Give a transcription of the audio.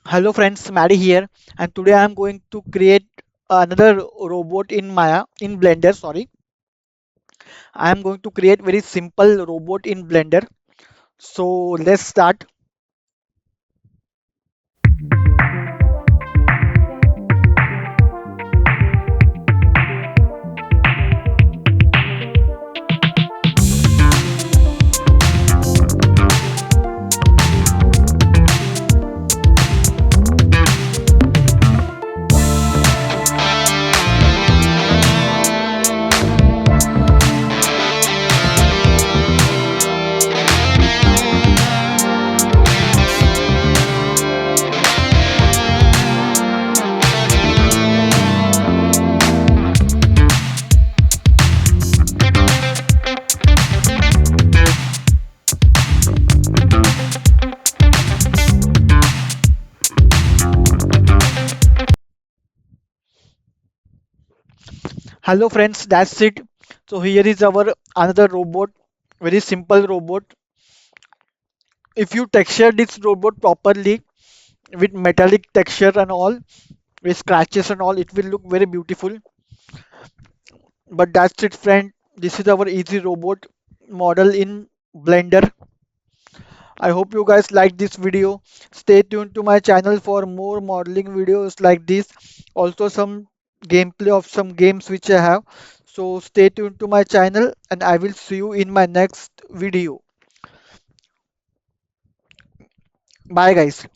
Hello friends, Maddie here, and today I am going to create another robot in Maya in Blender. Sorry, I am going to create very simple robot in Blender. So let's start. Hello friends, that's it. So here is our another robot, very simple robot. If you texture this robot properly with metallic texture and all, with scratches and all, it will look very beautiful. But that's it, friend. This is our easy robot model in Blender. I hope you guys like this video. Stay tuned to my channel for more modeling videos like this. Also some gameplay of some games which I have. So stay tuned to my channel and I will see you in my next video. Bye guys.